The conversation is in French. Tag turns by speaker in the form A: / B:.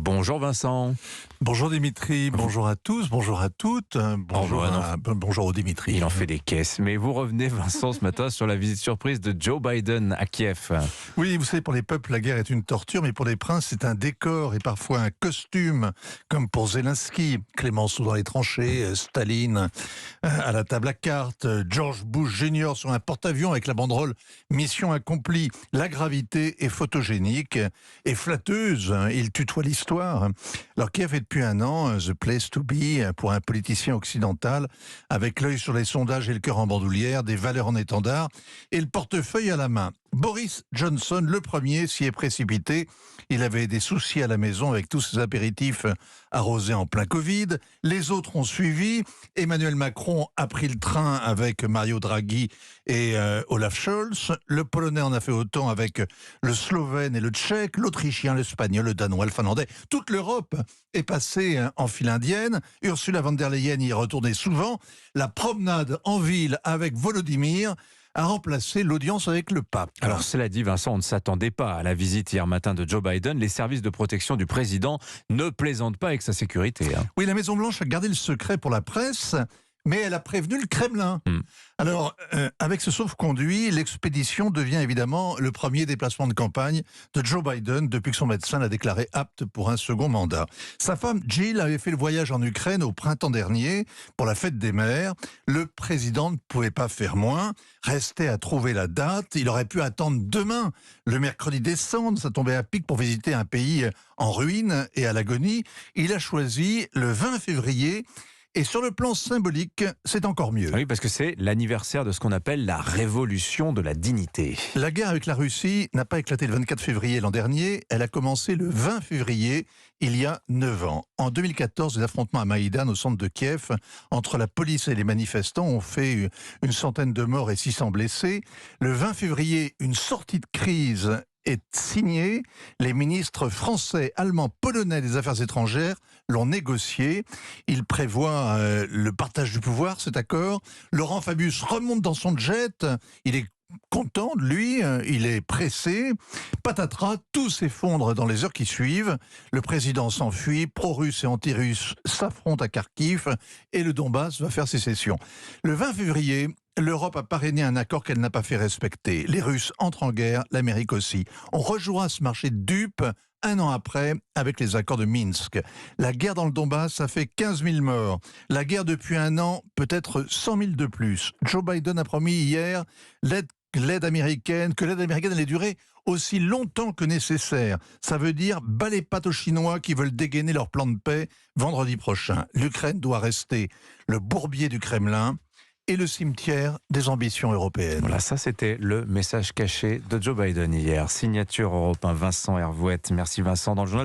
A: Bonjour Vincent.
B: Bonjour Dimitri, bonjour à tous, bonjour à toutes, bonjour au Dimitri.
A: Il en fait des caisses. Mais vous revenez Vincent ce matin sur la visite surprise de Joe Biden à Kiev.
B: Oui, vous savez, pour les peuples, la guerre est une torture, mais pour les princes, c'est un décor et parfois un costume, comme pour Zelensky, Clémenceau dans les tranchées, Staline à la table à cartes, George Bush Jr. sur un porte-avions avec la banderole « Mission accomplie ». La gravité est photogénique et flatteuse, il tutoie l'histoire. Alors Kiev est depuis un an the place to be pour un politicien occidental, avec l'œil sur les sondages et le cœur en bandoulière, des valeurs en étendard et le portefeuille à la main. Boris Johnson, le premier, s'y est précipité. Il avait des soucis à la maison avec tous ses apéritifs arrosés en plein Covid. Les autres ont suivi. Emmanuel Macron a pris le train avec Mario Draghi et Olaf Scholz. Le Polonais en a fait autant avec le Slovène et le Tchèque, l'Autrichien, l'Espagnol, le Danois, le Finlandais. Toute l'Europe est passée en file indienne. Ursula von der Leyen y est retournée souvent. La promenade en ville avec Volodymyr a remplacé l'audience avec le pape.
A: Alors cela dit Vincent, on ne s'attendait pas à la visite hier matin de Joe Biden. Les services de protection du président ne plaisantent pas avec sa sécurité.
B: Oui, la Maison-Blanche a gardé le secret pour la presse, mais elle a prévenu le Kremlin. Alors, avec ce sauf-conduit, l'expédition devient évidemment le premier déplacement de campagne de Joe Biden depuis que son médecin l'a déclaré apte pour un second mandat. Sa femme Jill avait fait le voyage en Ukraine au printemps dernier pour la fête des mères. Le président ne pouvait pas faire moins, restait à trouver la date. Il aurait pu attendre demain, le mercredi décembre, ça tombait à pic pour visiter un pays en ruine et à l'agonie. Il a choisi le 20 février. Et sur le plan symbolique, c'est encore mieux.
A: Oui, parce que c'est l'anniversaire de ce qu'on appelle la révolution de la dignité.
B: La guerre avec la Russie n'a pas éclaté le 24 février l'an dernier, elle a commencé le 20 février, il y a 9 ans. En 2014, les affrontements à Maïdan, au centre de Kiev, entre la police et les manifestants ont fait une centaine de morts et 600 blessés. Le 20 février, une sortie de crise est signée. Les ministres français, allemands, polonais des Affaires étrangères l'ont négocié. Il prévoit le partage du pouvoir, cet accord. Laurent Fabius remonte dans son jet. Il est content de lui, il est pressé. Patatras, tout s'effondre dans les heures qui suivent. Le président s'enfuit, pro-russe et anti-russe s'affrontent à Kharkiv et le Donbass va faire sécession. Le 20 février, l'Europe a parrainé un accord qu'elle n'a pas fait respecter. Les Russes entrent en guerre, l'Amérique aussi. On rejouera ce marché de dupes un an après avec les accords de Minsk. La guerre dans le Donbass, ça fait 15 000 morts. La guerre depuis un an, peut-être 100 000 de plus. Joe Biden a promis hier l'aide américaine allait durer aussi longtemps que nécessaire. Ça veut dire bas les pattes aux Chinois qui veulent dégainer leur plan de paix vendredi prochain. L'Ukraine doit rester le bourbier du Kremlin et le cimetière des ambitions européennes.
A: Voilà, ça c'était le message caché de Joe Biden hier. Signature Europe 1, Vincent Hervouette. Merci Vincent dans le journal.